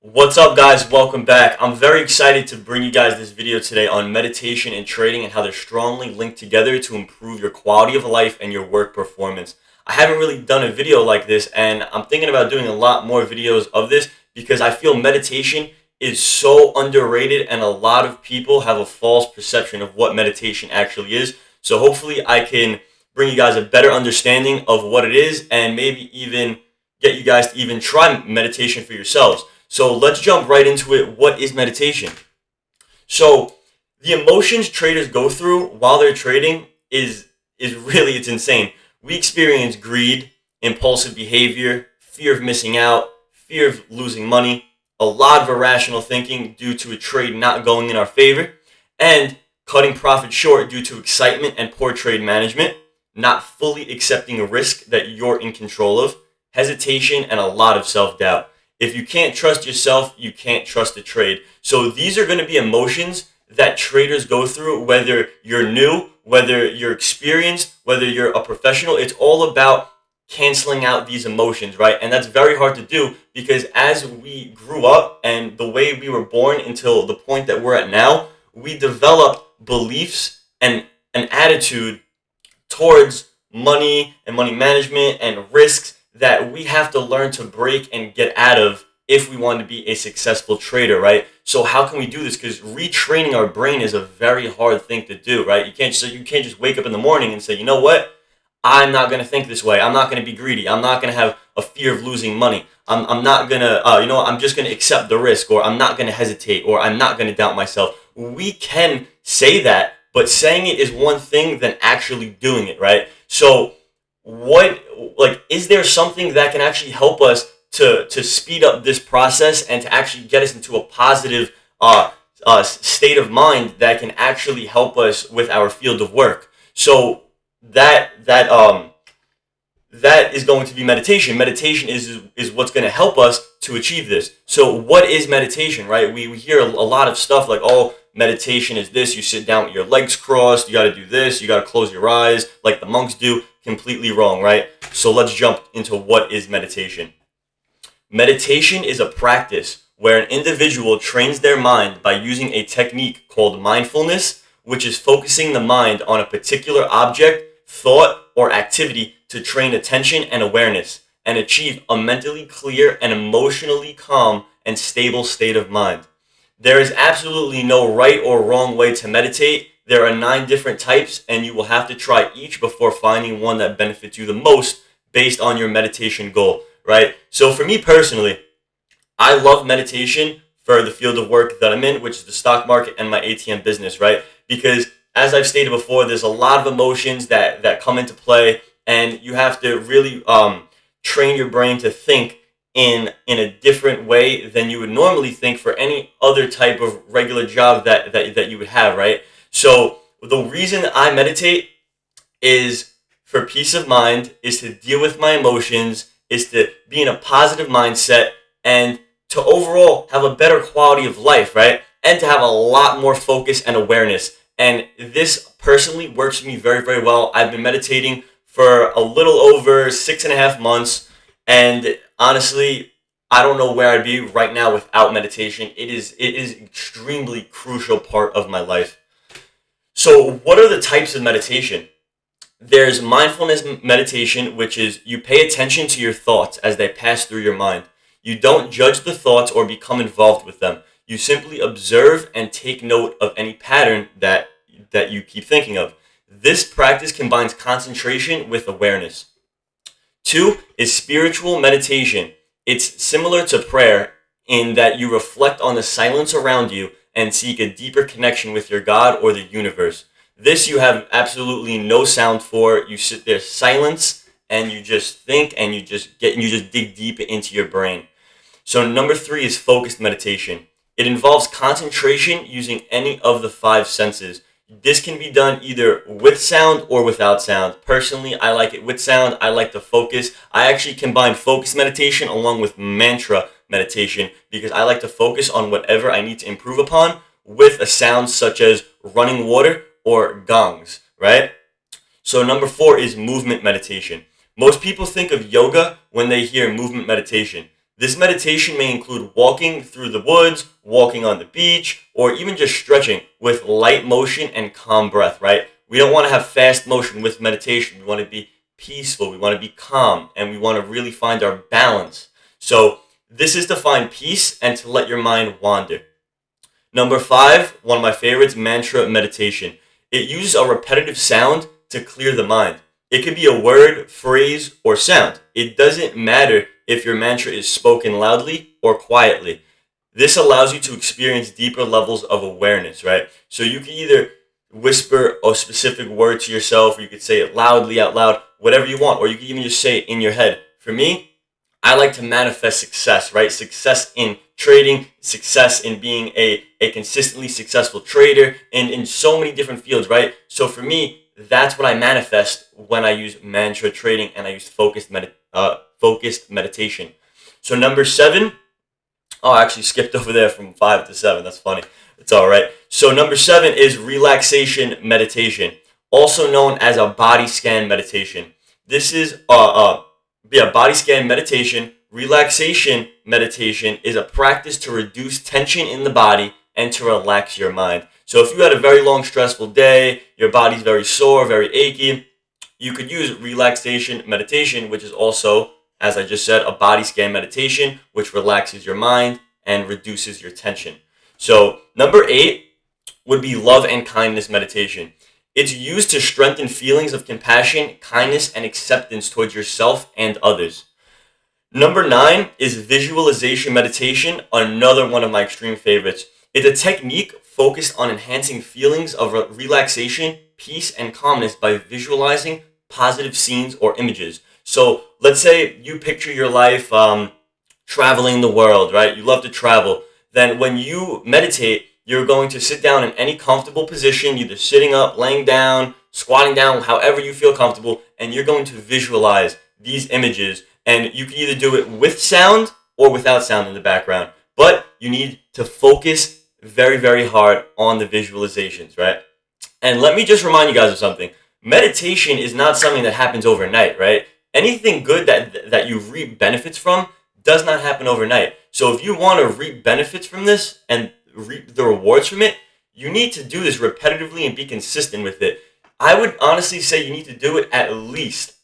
What's up, guys? Welcome back. I'm very excited to bring you guys this video today on meditation and trading and how they're strongly linked together to improve your quality of life and your work performance. I haven't really done a video like this, and I'm thinking about doing a lot more videos of this because I feel meditation is so underrated and a lot of people have a false perception of what meditation actually is. So hopefully I can bring you guys a better understanding of what it is and maybe even get you guys to even try meditation for yourselves. So let's jump right into it. What is meditation? So the emotions traders go through while they're trading is really, it's insane. We experience greed, impulsive behavior, fear of missing out, fear of losing money, a lot of irrational thinking due to a trade not going in our favor, and cutting profit short due to excitement and poor trade management, not fully accepting a risk that you're in control of, hesitation, and a lot of self-doubt. If you can't trust yourself, you can't trust the trade. So these are going to be emotions that traders go through, whether you're new, whether you're experienced, whether you're a professional. It's all about canceling out these emotions, right? And that's very hard to do because as we grew up and the way we were born until the point that we're at now, we develop beliefs and an attitude towards money and money management and risks that we have to learn to break and get out of if we want to be a successful trader, right? So how can we do this? Because retraining our brain is a very hard thing to do, right? You can't just wake up in the morning and say, you know what? I'm not going to think this way. I'm not going to be greedy. I'm not going to have a fear of losing money. I'm not going to, I'm just going to accept the risk, or I'm not going to hesitate, or I'm not going to doubt myself. We can say that, but saying it is one thing than actually doing it, right? So is there something that can actually help us to speed up this process and to actually get us into a positive state of mind that can actually help us with our field of work? So that is going to be meditation. Meditation is what's going to help us to achieve this. So what is meditation, right? We hear a lot of stuff like, oh, meditation is this. You sit down with your legs crossed. You got to do this. You got to close your eyes like the monks do. Completely wrong, right? So let's jump into what is meditation. Meditation is a practice where an individual trains their mind by using a technique called mindfulness, which is focusing the mind on a particular object, thought, or activity to train attention and awareness and achieve a mentally clear and emotionally calm and stable state of mind. There is absolutely no right or wrong way to meditate. There are 9 different types, and you will have to try each before finding one that benefits you the most based on your meditation goal, right? So for me personally, I love meditation for the field of work that I'm in, which is the stock market and my ATM business, right? Because as I've stated before, there's a lot of emotions that come into play, and you have to really train your brain to think in a different way than you would normally think for any other type of regular job that you would have, right? So the reason I meditate is for peace of mind, is to deal with my emotions, is to be in a positive mindset, and to overall have a better quality of life, right? And to have a lot more focus and awareness. And this personally works for me very, very well. I've been meditating for a little over 6.5 months. And honestly, I don't know where I'd be right now without meditation. It is extremely crucial part of my life. So what are the types of meditation? There's mindfulness meditation, which is you pay attention to your thoughts as they pass through your mind. You don't judge the thoughts or become involved with them. You simply observe and take note of any pattern that you keep thinking of. This practice combines concentration with awareness. 2 is spiritual meditation. It's similar to prayer in that you reflect on the silence around you and seek a deeper connection with your God or the universe. This you have absolutely no sound for. You sit there silence and you just think and you just dig deep into your brain. So number 3 is focused meditation. It involves concentration using any of the 5 senses. This can be done either with sound or without sound. Personally, I like it with sound. I like to focus. I actually combine focus meditation along with mantra meditation because I like to focus on whatever I need to improve upon with a sound such as running water or gongs, right? So number 4 is movement meditation. Most people think of yoga when they hear movement meditation. This meditation may include walking through the woods, walking on the beach, or even just stretching with light motion and calm breath, right? We don't want to have fast motion with meditation. We want to be peaceful, we want to be calm, and we want to really find our balance. So this is to find peace and to let your mind wander. Number 5, one of my favorites, mantra meditation. It uses a repetitive sound to clear the mind. It could be a word, phrase, or sound. It doesn't matter if your mantra is spoken loudly or quietly. This allows you to experience deeper levels of awareness, right? So you can either whisper a specific word to yourself, or you could say it loudly out loud, whatever you want, or you can even just say it in your head. For me, I like to manifest success, right? Success in trading, success in being a consistently successful trader, and in so many different fields, right? So for me, that's what I manifest when I use mantra trading and I use focused meditation. So number 7, I actually skipped over there from 5 to 7. That's funny. It's all right. So number 7 is relaxation meditation, also known as a body scan meditation. This is body scan meditation. Relaxation meditation is a practice to reduce tension in the body and to relax your mind. So if you had a very long, stressful day, your body's very sore, very achy, you could use relaxation meditation, which is also, as I just said, a body scan meditation, which relaxes your mind and reduces your tension. So number 8 would be love and kindness meditation. It's used to strengthen feelings of compassion, kindness, and acceptance towards yourself and others. Number 9 is visualization meditation, another one of my extreme favorites. It's a technique focused on enhancing feelings of relaxation, peace, and calmness by visualizing positive scenes or images. So let's say you picture your life traveling the world, right? You love to travel. Then when you meditate, you're going to sit down in any comfortable position, either sitting up, laying down, squatting down, however you feel comfortable, and you're going to visualize these images. And you can either do it with sound or without sound in the background. But you need to focus very, very hard on the visualizations, right? And let me just remind you guys of something. Meditation is not something that happens overnight, right? Anything good that you reap benefits from does not happen overnight. So if you want to reap benefits from this and reap the rewards from it, you need to do this repetitively and be consistent with it. I would honestly say you need to do it at least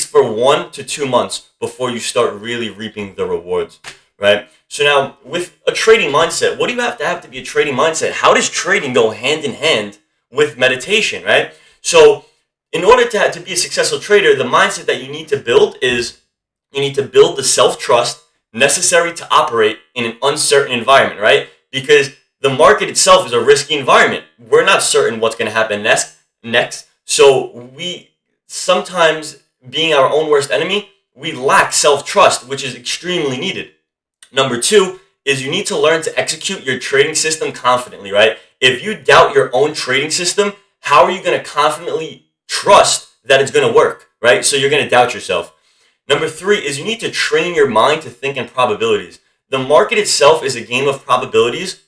for 1 to 2 months before you start really reaping the rewards, right? So now, with a trading mindset, what do you have to be a trading mindset? How does trading go hand in hand with meditation, right? So in order to be a successful trader, the mindset that you need to build is you need to build the self-trust necessary to operate in an uncertain environment, right? Because the market itself is a risky environment. We're not certain what's going to happen next. So we sometimes, being our own worst enemy, we lack self-trust, which is extremely needed. Number 2 is you need to learn to execute your trading system confidently, right? If you doubt your own trading system, how are you going to confidently trust that it's going to work, right? So you're going to doubt yourself. Number 3 is you need to train your mind to think in probabilities. The market itself is a game of probabilities.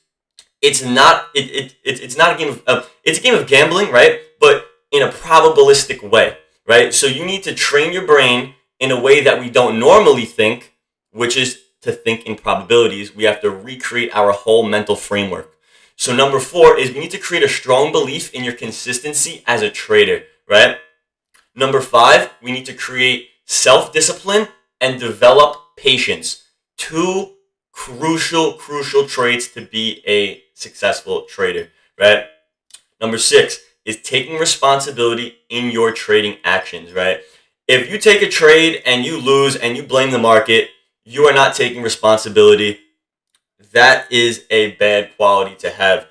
It's not a game of it's a game of gambling, right? But in a probabilistic way, right? So you need to train your brain in a way that we don't normally think, which is to think in probabilities. We have to recreate our whole mental framework. So number 4 is we need to create a strong belief in your consistency as a trader, right? Number 5, we need to create self-discipline and develop patience. 2 crucial traits to be a successful trader, right? Number 6 is taking responsibility in your trading actions, right? If you take a trade and you lose and you blame the market, you are not taking responsibility. That is a bad quality to have.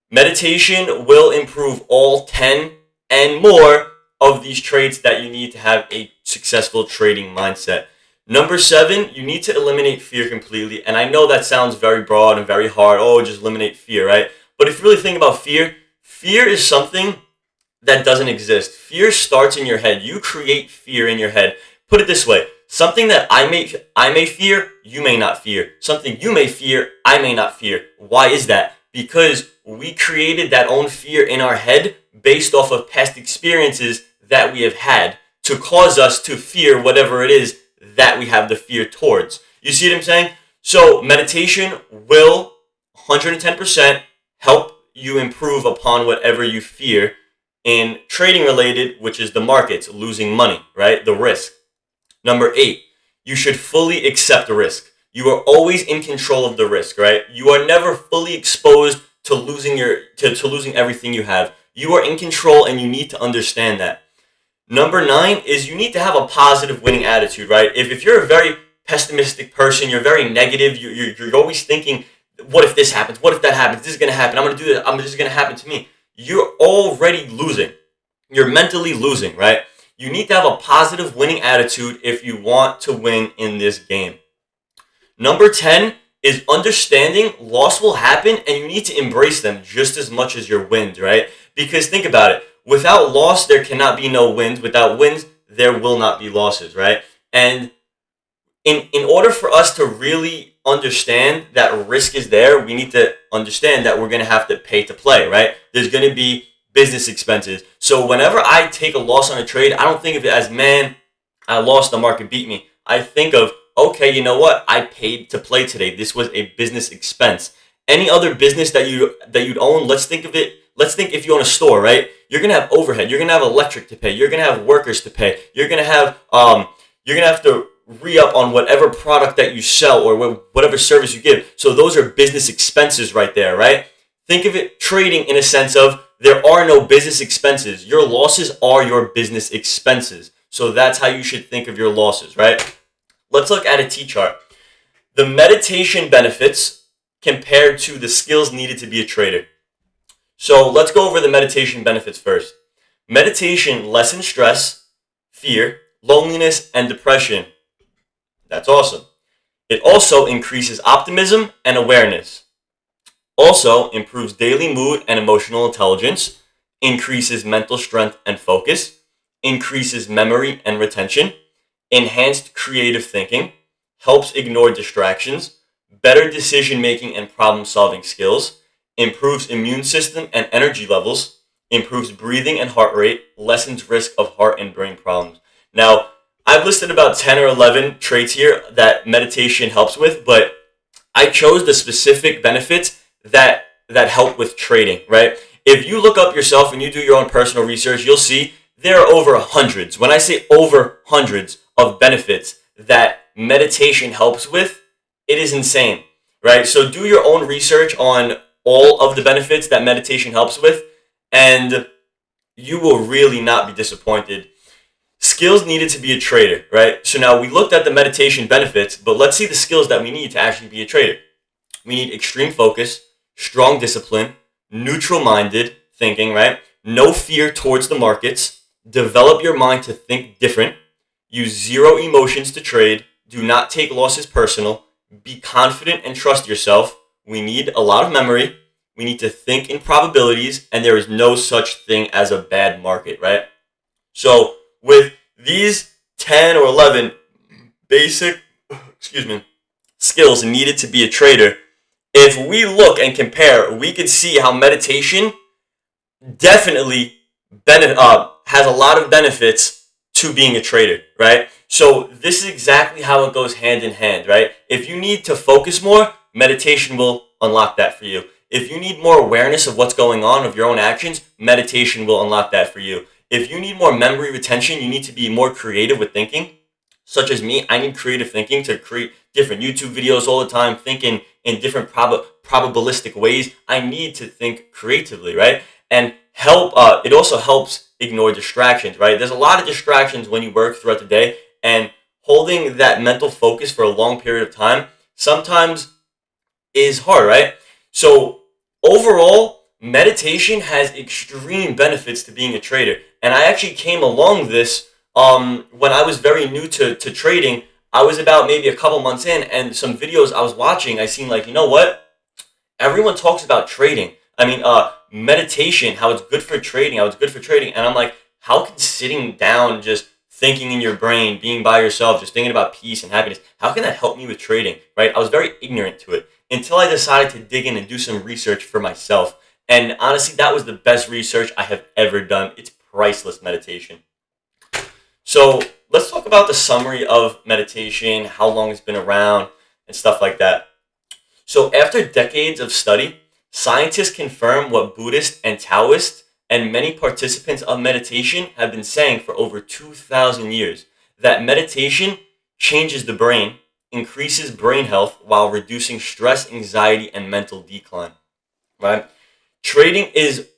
Meditation will improve all 10 and more of these traits that you need to have a successful trading mindset. Number 7, you need to eliminate fear completely. And I know that sounds very broad and very hard. Oh, just eliminate fear, right? But if you really think about fear, fear is something that doesn't exist. Fear starts in your head. You create fear in your head. Put it this way. Something that I may fear, you may not fear. Something you may fear, I may not fear. Why is that? Because we created that own fear in our head based off of past experiences that we have had to cause us to fear whatever it is that we have the fear towards. You see what I'm saying? So meditation will 110% help you improve upon whatever you fear in trading related, which is the markets, losing money, right? The risk. Number 8, you should fully accept the risk. You are always in control of the risk, right? You are never fully exposed to losing to losing everything you have. You are in control and you need to understand that. Number 9 is you need to have a positive winning attitude, right? If you're a very pessimistic person, you're very negative, you're always thinking, what if this happens? What if that happens? This is going to happen. I'm going to do this. This is going to happen to me. You're already losing. You're mentally losing, right? You need to have a positive winning attitude if you want to win in this game. Number 10 is understanding loss will happen and you need to embrace them just as much as your wins, right? Because think about it. Without loss, there cannot be no wins. Without wins, there will not be losses, right? And in order for us to really understand that risk is there, we need to understand that we're going to have to pay to play, right? There's going to be business expenses. So whenever I take a loss on a trade, I don't think of it as, man, I lost, the market beat me. I think of, okay, you know what? I paid to play today. This was a business expense. Any other business that you'd own, let's think if you own a store, right? You're gonna have overhead. You're gonna have electric to pay. You're gonna have workers to pay. You're gonna have to re-up on whatever product that you sell or whatever service you give. So those are business expenses right there, right? Think of it trading in a sense of there are no business expenses. Your losses are your business expenses. So that's how you should think of your losses, right? Let's look at a T-chart. The meditation benefits compared to the skills needed to be a trader. So let's go over the meditation benefits first. Meditation lessens stress, fear, loneliness, and depression. That's awesome. It also increases optimism and awareness. Also improves daily mood and emotional intelligence, increases mental strength and focus, increases memory and retention, enhanced creative thinking, helps ignore distractions, better decision making and problem solving skills, improves immune system and energy levels, improves breathing and heart rate, lessens risk of heart and brain problems. Now, I've listed about 10 or 11 traits here that meditation helps with, but I chose the specific benefits that help with trading, right? If you look up yourself and you do your own personal research, you'll see there are over hundreds. When I say over hundreds of benefits that meditation helps with, it is insane, right? So do your own research on all of the benefits that meditation helps with, and you will really not be disappointed. Skills needed to be a trader, right? So now we looked at the meditation benefits, but let's see the skills that we need to actually be a trader. We need extreme focus, strong discipline, neutral-minded thinking, right? No fear towards the markets, develop your mind to think different, use zero emotions to trade, do not take losses personal, be confident and trust yourself. We need a lot of memory. We need to think in probabilities, and there is no such thing as a bad market, right? So with these 10 or 11 basic, skills needed to be a trader, if we look and compare, we could see how meditation definitely has a lot of benefits to being a trader, right? So this is exactly how it goes hand in hand, right? If you need to focus more, meditation will unlock that for you. If you need more awareness of what's going on, of your own actions, meditation will unlock that for you. If you need more memory retention, you need to be more creative with thinking. Such as me, I need creative thinking to create different YouTube videos all the time, thinking in different probabilistic ways. I need to think creatively, right? And it also helps ignore distractions, right? There's a lot of distractions when you work throughout the day, and holding that mental focus for a long period of time sometimes is hard, right? So overall, meditation has extreme benefits to being a trader. And I actually came along this when I was very new to trading. I was about maybe a couple months in, and some videos I was watching, I seen like, you know what? Everyone talks about trading. I mean, meditation, how it's good for trading, And I'm like, how can sitting down, just thinking in your brain, being by yourself, just thinking about peace and happiness, how can that help me with trading, right? I was very ignorant to it until I decided to dig in and do some research for myself. And honestly, that was the best research I have ever done. It's priceless, meditation. So let's talk about the summary of meditation, how long it's been around, and stuff like that. So, after decades of study, scientists confirm what Buddhists and Taoists and many participants of meditation have been saying for over 2,000 years, that meditation changes the brain, increases brain health while reducing stress, anxiety, and mental decline. Right? Trading is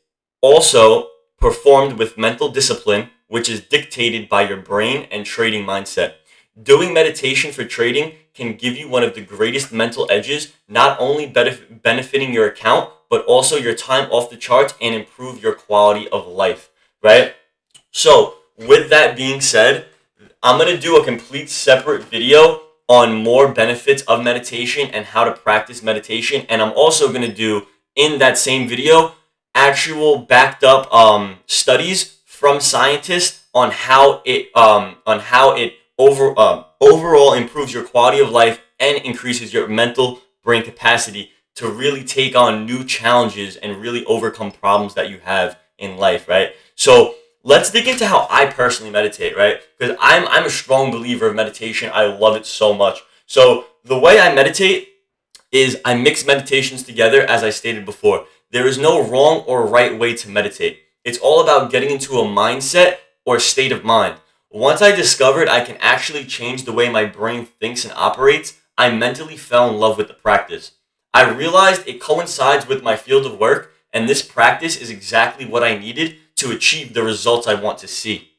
also performed with mental discipline, which is dictated by your brain and trading mindset. Doing meditation for trading can give you one of the greatest mental edges, not only benefiting your account, but also your time off the charts and improve your quality of life, right? So, with that being said, I'm going to do a complete separate video on more benefits of meditation and how to practice meditation. And I'm also going to do, in that same video, actual backed up studies from scientists on how it overall improves your quality of life and increases your mental brain capacity to really take on new challenges and really overcome problems that you have in life, right? So let's dig into how I personally meditate, right? Because I'm a strong believer of meditation. I love it so much. So the way I meditate is I mix meditations together, as I stated before. There is no wrong or right way to meditate. It's all about getting into a mindset or state of mind. Once I discovered I can actually change the way my brain thinks and operates, I mentally fell in love with the practice. I realized it coincides with my field of work, and this practice is exactly what I needed to achieve the results I want to see.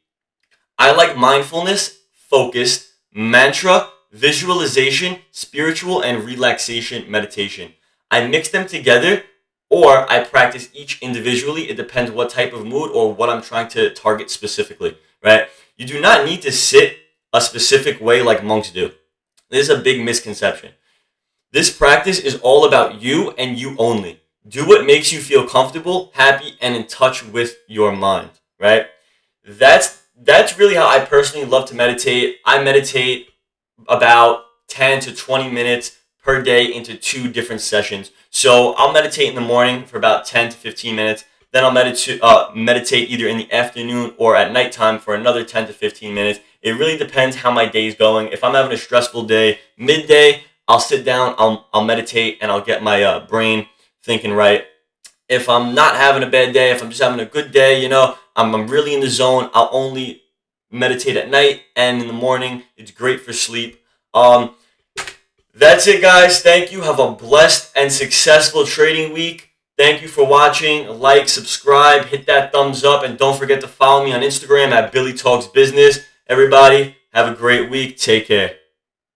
I like mindfulness, focused, mantra, visualization, spiritual, and relaxation meditation. I mix them together or I practice each individually. It depends what type of mood or what I'm trying to target specifically, right? You do not need to sit a specific way like monks do. This is a big misconception. This practice is all about you and you only. Do what makes you feel comfortable, happy, and in touch with your mind, right? That's really how I personally love to meditate. I meditate about 10 to 20 minutes per day into 2 different sessions. So I'll meditate in the morning for about 10 to 15 minutes. Then I'll meditate either in the afternoon or at nighttime for another 10 to 15 minutes. It really depends how my day's going. If I'm having a stressful day, midday, I'll sit down, I'll meditate, and I'll get my brain thinking right. If I'm not having a bad day, if I'm just having a good day, I'm really in the zone, I'll only meditate at night, and in the morning, it's great for sleep. That's it, guys. Thank you. Have a blessed and successful trading week. Thank you for watching. Like, subscribe, hit that thumbs up, and don't forget to follow me on Instagram at Billy Talks Business. Everybody, have a great week. Take care.